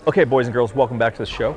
Okay, boys and girls, welcome back to the show.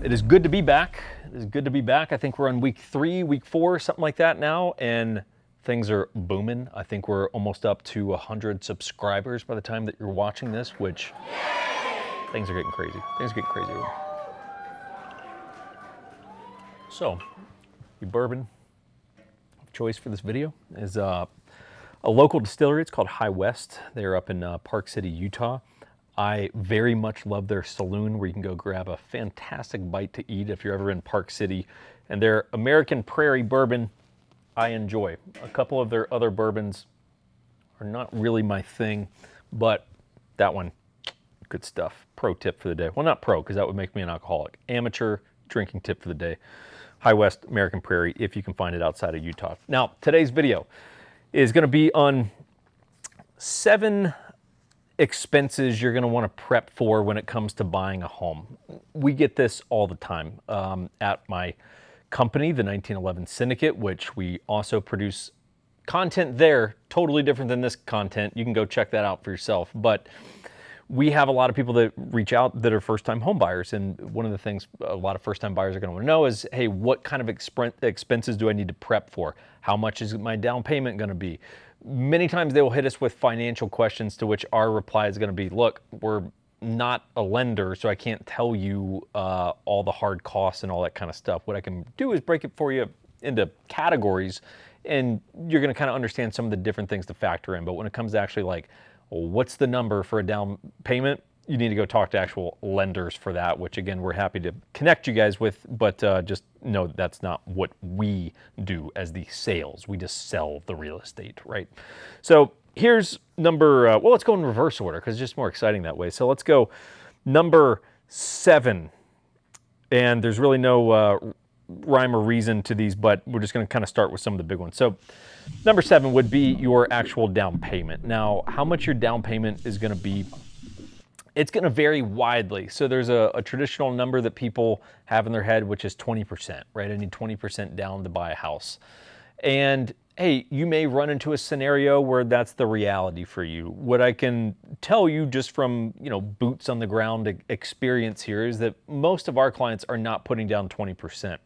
It is good to be back. It is good to be back. I think we're on week 3, week 4, something like that now, and things are booming. I think we're almost up to 100 subscribers by the time that you're watching this, which things are getting crazy. Things are getting crazy. So, your bourbon of choice for this video is a local distillery. It's called High West. They're up in Park City, Utah. I very much love their saloon where you can go grab a fantastic bite to eat if you're ever in Park City. And their American Prairie bourbon, I enjoy. A couple of their other bourbons are not really my thing, but that one, good stuff. Pro tip for the day. Well, not pro, because that would make me an alcoholic. Amateur drinking tip for the day. High West American Prairie, if you can find it outside of Utah. Now, today's video is going to be on 7 expenses you're going to want to prep for when it comes to buying a home. We get this all the time at my company, the 1911 Syndicate, which we also produce content there, totally different than this content. You can go check that out for yourself. But we have a lot of people that reach out that are first-time home buyers, and one of the things a lot of first-time buyers are going to want to know is, hey, what kind of expenses do I need to prep for? How much is my down payment going to be? Many times they will hit us with financial questions, to which our reply is going to be, look, we're not a lender, so I can't tell you all the hard costs and all that kind of stuff. What I can do is break it for you into categories, and you're going to kind of understand some of the different things to factor in. But when it comes to actually like, well, what's the number for a down payment? You need to go talk to actual lenders for that, which again, we're happy to connect you guys with, but just know that's not what we do as the sales. We just sell the real estate, right? So here's number, well, let's go in reverse order because it's just more exciting that way. So let's go number 7. And there's really no rhyme or reason to these, but we're just going to kind of start with some of the big ones. So number 7 would be your actual down payment. Now, how much your down payment is going to be, it's going to vary widely. So there's a traditional number that people have in their head, which is 20%, right? I need 20% down to buy a house. And hey, you may run into a scenario where that's the reality for you. What I can tell you just from, boots on the ground experience here is that most of our clients are not putting down 20%.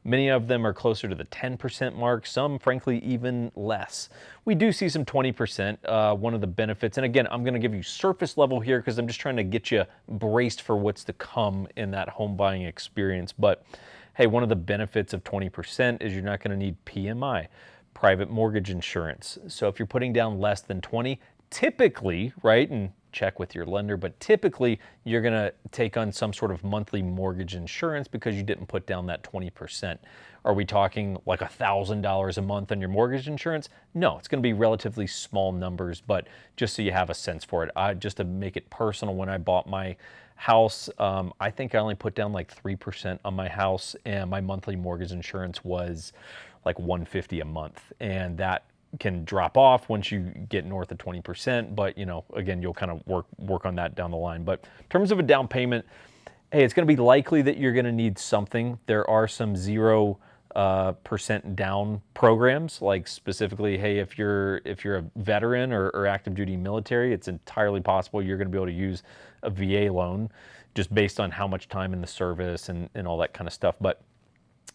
Many of them are closer to the 10% mark, some frankly even less. We do see some 20%. One of the benefits, and again, I'm going to give you surface level here because I'm just trying to get you braced for what's to come in that home buying experience. But hey, one of the benefits of 20% is you're not going to need PMI, private mortgage insurance. So if you're putting down less than 20, typically, right, and check with your lender, but typically you're going to take on some sort of monthly mortgage insurance because you didn't put down that 20%. Are we talking like $1,000 a month on your mortgage insurance? No, it's going to be relatively small numbers, but just so you have a sense for it. Just to make it personal, when I bought my house, I think I only put down like 3% on my house, and my monthly mortgage insurance was like $150 a month, and that can drop off once you get north of 20%, but again, you'll kind of work on that down the line. But in terms of a down payment, hey, it's going to be likely that you're going to need something. There are some 0% down programs, like specifically, hey, if you're a veteran or active duty military, it's entirely possible you're going to be able to use a VA loan just based on how much time in the service and all that kind of stuff. But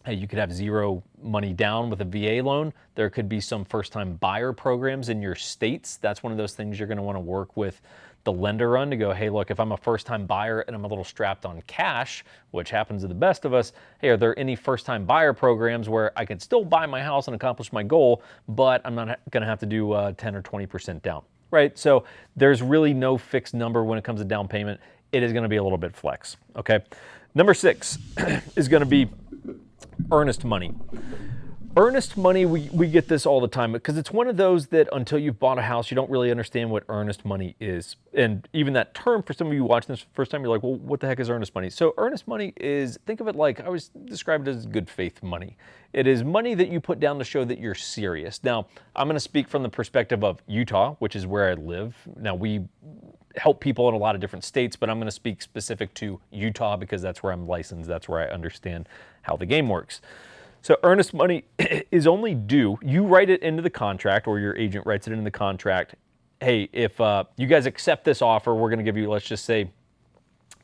hey, you could have 0 money down with a VA loan. There could be some first-time buyer programs in your states. That's one of those things you're going to want to work with the lender on to go, hey, look, if I'm a first-time buyer and I'm a little strapped on cash, which happens to the best of us, hey, are there any first-time buyer programs where I can still buy my house and accomplish my goal, but I'm not going to have to do 10 or 20% down, right? So there's really no fixed number when it comes to down payment. It is going to be a little bit flex, okay? Number 6 is going to be Earnest Money. Earnest Money, we get this all the time because it's one of those that until you've bought a house, you don't really understand what earnest money is. And even that term, for some of you watching this for the first time, you're like, well, what the heck is earnest money? So earnest money is, think of it like, I always describe it as good faith money. It is money that you put down to show that you're serious. Now, I'm going to speak from the perspective of Utah, which is where I live. Now, we help people in a lot of different states, but I'm going to speak specific to Utah because that's where I'm licensed. That's where I understand how the game works. So earnest money is only due, you write it into the contract, or your agent writes it into the contract. Hey, if you guys accept this offer, we're going to give you, let's just say,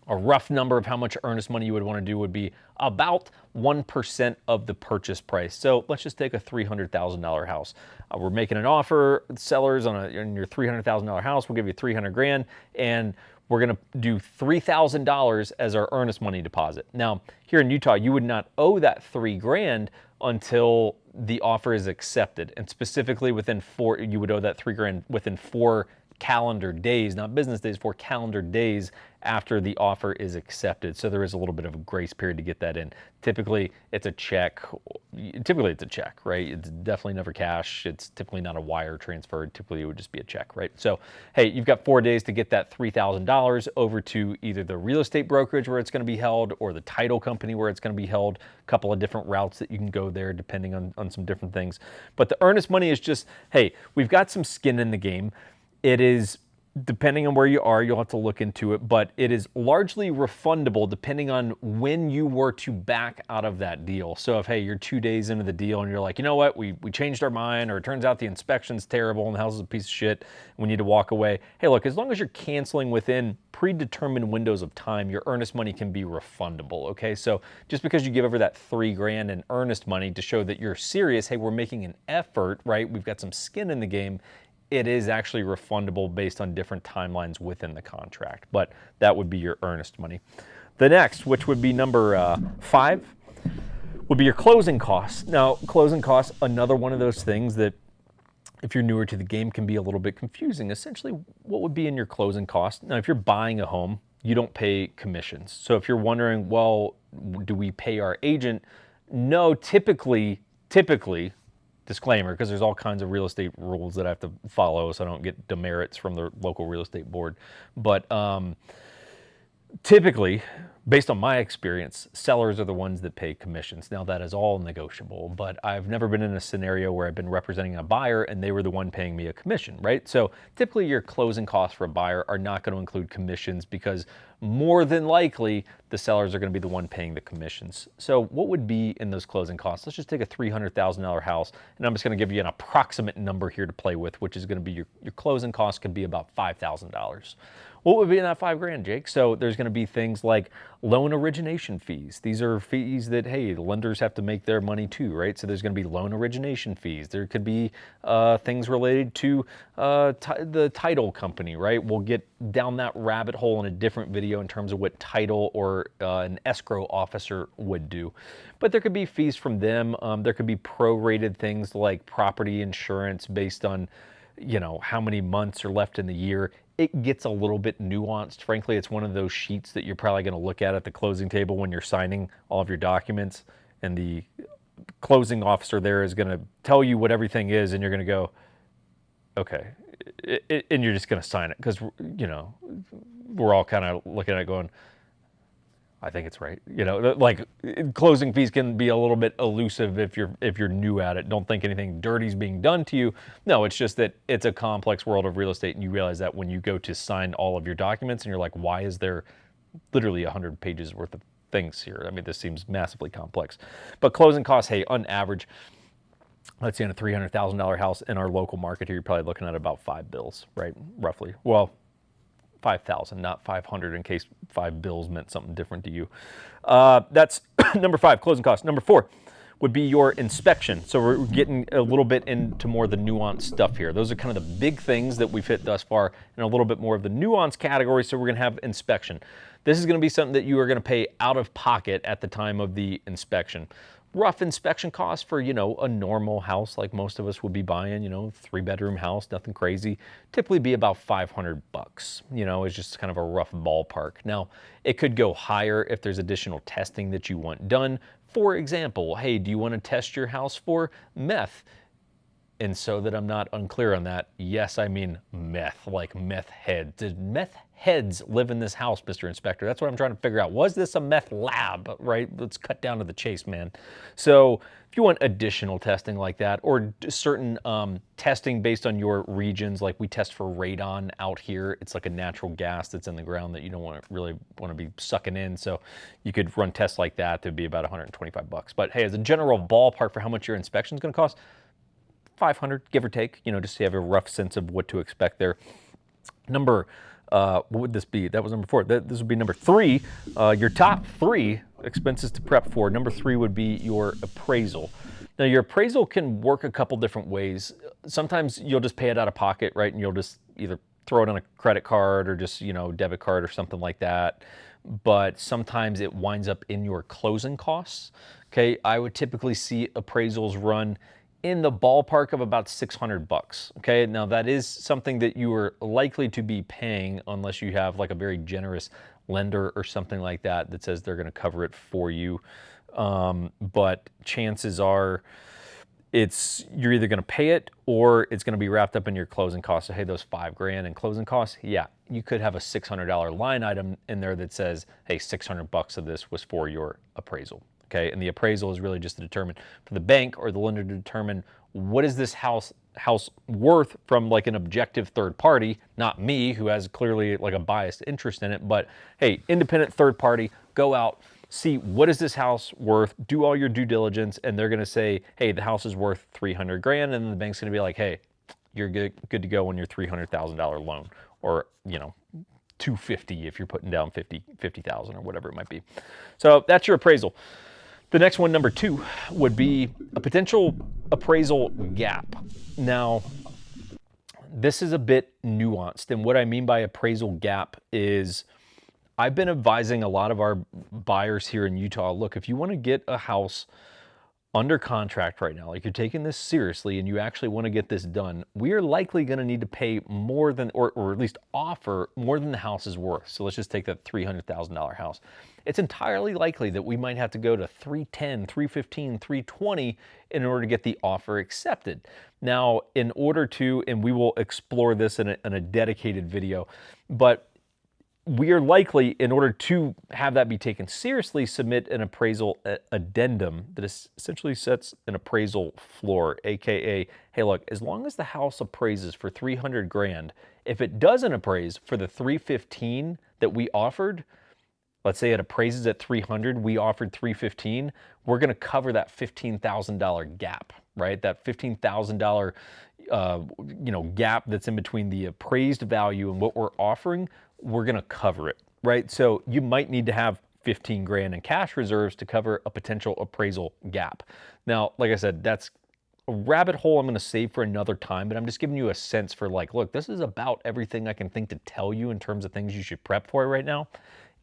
A rough number of how much earnest money you would want to do would be about 1% of the purchase price. So let's just take a $300,000 house. We're making an offer, sellers on your $300,000 house, we'll give you 300 grand, and we're gonna do $3,000 as our earnest money deposit. Now, here in Utah, you would not owe that 3 grand until the offer is accepted. And specifically you would owe that 3 grand within 4 calendar days, not business days, 4 calendar days after the offer is accepted. So there is a little bit of a grace period to get that in. Typically it's a check, right? It's definitely never cash. It's typically not a wire transfer. Typically it would just be a check, right? So, hey, you've got 4 days to get that $3,000 over to either the real estate brokerage where it's gonna be held or the title company where it's gonna be held. A couple of different routes that you can go there depending on some different things. But the earnest money is just, hey, we've got some skin in the game. It is, depending on where you are, you'll have to look into it, but it is largely refundable depending on when you were to back out of that deal. So if, hey, you're 2 days into the deal and you're like, you know what, we changed our mind, or it turns out the inspection's terrible and the house is a piece of shit, we need to walk away. Hey, look, as long as you're canceling within predetermined windows of time, your earnest money can be refundable, okay? So just because you give over that 3 grand in earnest money to show that you're serious, hey, we're making an effort, right? We've got some skin in the game. It is actually refundable based on different timelines within the contract, but that would be your earnest money. The next, which would be number 5, would be your closing costs. Now, closing costs, another one of those things that if you're newer to the game can be a little bit confusing. Essentially, what would be in your closing costs? Now, if you're buying a home, you don't pay commissions. So if you're wondering, well, do we pay our agent? No, typically, disclaimer, because there's all kinds of real estate rules that I have to follow so I don't get demerits from the local real estate board. But typically, based on my experience, sellers are the ones that pay commissions. Now that is all negotiable, but I've never been in a scenario where I've been representing a buyer and they were the one paying me a commission, right? So typically your closing costs for a buyer are not going to include commissions because more than likely the sellers are going to be the one paying the commissions. So what would be in those closing costs? Let's just take a $300,000 house, and I'm just going to give you an approximate number here to play with, which is going to be your closing costs could be about $5,000. What would be in that 5 grand, Jake? So there's going to be things like loan origination fees. These are fees that, hey, the lenders have to make their money too, right? So there's going to be loan origination fees. There could be things related to the title company, right? We'll get down that rabbit hole in a different video in terms of what title or an escrow officer would do. But there could be fees from them. There could be prorated things like property insurance based on, you know, how many months are left in the year. It gets a little bit nuanced. Frankly, it's one of those sheets that you're probably going to look at the closing table when you're signing all of your documents, and the closing officer there is going to tell you what everything is, and you're going to go, okay, and you're just going to sign it because, you know, we're all kind of looking at it going, I think it's right. You know, like closing fees can be a little bit elusive if you're new at it. Don't think anything dirty is being done to you. No, it's just that it's a complex world of real estate, and you realize that when you go to sign all of your documents and you're like, why is there literally 100 pages worth of things here? I mean, this seems massively complex. But closing costs, hey, on average, let's say in a $300,000 house in our local market here, you're probably looking at about 5 bills, right? Roughly. Well, 5,000, not 500, in case 5 bills meant something different to you. That's number 5, closing costs. Number 4 would be your inspection. So we're getting a little bit into more of the nuanced stuff here. Those are kind of the big things that we've hit thus far, and a little bit more of the nuanced category. So we're going to have inspection. This is going to be something that you are going to pay out of pocket at the time of the inspection. Rough inspection costs for, you know, a normal house like most of us would be buying, you know, 3-bedroom house, nothing crazy, typically be about $500. You know, it's just kind of a rough ballpark. Now, it could go higher if there's additional testing that you want done. For example, hey, do you want to test your house for meth? And so that I'm not unclear on that, yes, I mean meth, like meth heads. Did meth heads live in this house, Mr. Inspector? That's what I'm trying to figure out. Was this a meth lab, right? Let's cut down to the chase, man. So if you want additional testing like that, or certain testing based on your regions, like we test for radon out here. It's like a natural gas that's in the ground that you don't really want to be sucking in. So you could run tests like that. That'd be about $125. But hey, as a general ballpark for how much your inspection is going to cost, 500, give or take, you know, just so you have a rough sense of what to expect there. Number What would this be? That was number 4. This would be number 3. Your top 3 expenses to prep for. Number 3 would be your appraisal. Now, your appraisal can work a couple different ways. Sometimes you'll just pay it out of pocket, right? And you'll just either throw it on a credit card or just, debit card or something like that. But sometimes it winds up in your closing costs. Okay, I would typically see appraisals run in the ballpark of about $600. Okay, now that is something that you are likely to be paying unless you have like a very generous lender or something like that that says they're going to cover it for you. But chances are you're either going to pay it or it's going to be wrapped up in your closing costs. So hey, those $5,000 in closing costs, yeah, you could have a $600 line item in there that says, hey, $600 of this was for your appraisal. Okay, and the appraisal is really just to determine for the bank or the lender to determine what is this house worth from like an objective third party, not me who has clearly like a biased interest in it, but hey, independent third party, go out, see what is this house worth, do all your due diligence, and they're going to say, hey, the house is worth $300,000, and then the bank's going to be like, hey, you're good to go on your $300,000 loan, or $250,000 if you're putting down $50,000 or whatever it might be. So that's your appraisal. The next one, number 2, would be a potential appraisal gap. Now, this is a bit nuanced, and what I mean by appraisal gap is I've been advising a lot of our buyers here in Utah, look, if you want to get a house under contract right now, like you're taking this seriously and you actually want to get this done, we are likely going to need to pay more than, or at least offer more than the house is worth. So let's just take that $300,000 house. It's entirely likely that we might have to go to $310,000, $315,000, $320,000 in order to get the offer accepted. Now, in order to, and we will explore this in a dedicated video, but we are likely, in order to have that be taken seriously, submit an appraisal addendum that essentially sets an appraisal floor, aka, hey, look, as long as the house appraises for $300,000, if it doesn't appraise for the $315,000 that we offered, let's say it appraises at $300,000, we offered $315,000, we're going to cover that $15,000 gap, right? That $15,000 gap that's in between the appraised value and what we're offering, we're going to cover it, right? So you might need to have $15,000 in cash reserves to cover a potential appraisal gap. Now, like I said, that's a rabbit hole I'm going to save for another time, but I'm just giving you a sense for like, look, this is about everything I can think to tell you in terms of things you should prep for right now.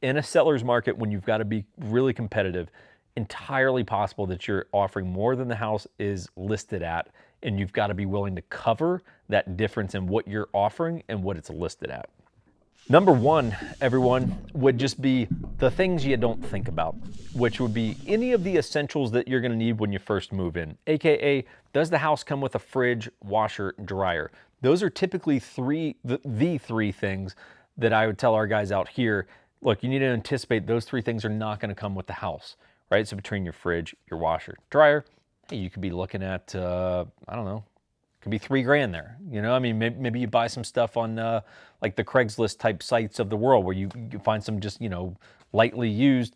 In a seller's market, when you've got to be really competitive, entirely possible that you're offering more than the house is listed at, and you've got to be willing to cover that difference in what you're offering and what it's listed at. Number 1, everyone, would just be the things you don't think about, which would be any of the essentials that you're going to need when you first move in, aka, does the house come with a fridge, washer, dryer? Those are typically the 3 things that I would tell our guys out here. Look, you need to anticipate those 3 things are not going to come with the house, right? So between your fridge, your washer, dryer, hey, you could be looking at, I don't know, could be $3,000 there. I mean, maybe you buy some stuff on like the Craigslist type sites of the world where you find some just, lightly used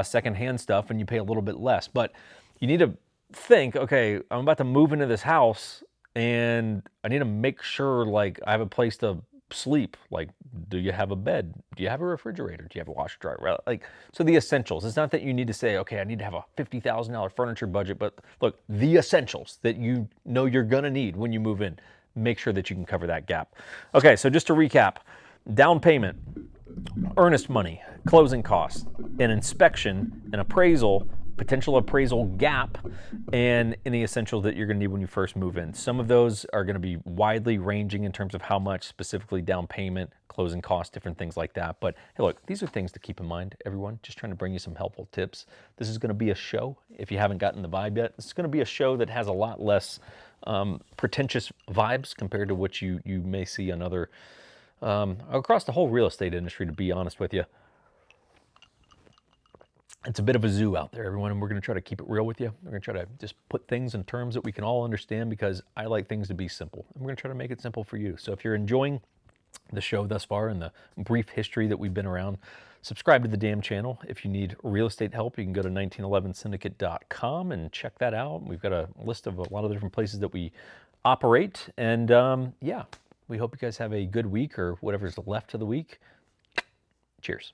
secondhand stuff and you pay a little bit less. But you need to think, okay, I'm about to move into this house and I need to make sure like I have a place to sleep. Like, do you have a bed? Do you have a refrigerator? Do you have a washer dryer? Like, so the essentials. It's not that you need to say, okay, I need to have a $50,000 furniture budget, but look, the essentials that you know you're gonna need when you move in. Make sure that you can cover that gap. Okay, so just to recap, down payment, earnest money, closing costs, an inspection, an appraisal, potential appraisal gap, and any essentials that you're going to need when you first move in. Some of those are going to be widely ranging in terms of how much, specifically down payment, closing costs, different things like that. But hey, look, these are things to keep in mind, everyone. Just trying to bring you some helpful tips. This is going to be a show, if you haven't gotten the vibe yet, this is going to be a show that has a lot less pretentious vibes compared to what you may see on other, across the whole real estate industry, to be honest with you. It's a bit of a zoo out there, everyone, and we're going to try to keep it real with you. We're going to try to just put things in terms that we can all understand, because I like things to be simple. And we're going to try to make it simple for you. So if you're enjoying the show thus far and the brief history that we've been around, subscribe to the damn channel. If you need real estate help, you can go to 1911syndicate.com and check that out. We've got a list of a lot of different places that we operate. And yeah, We hope you guys have a good week or whatever's left of the week. Cheers.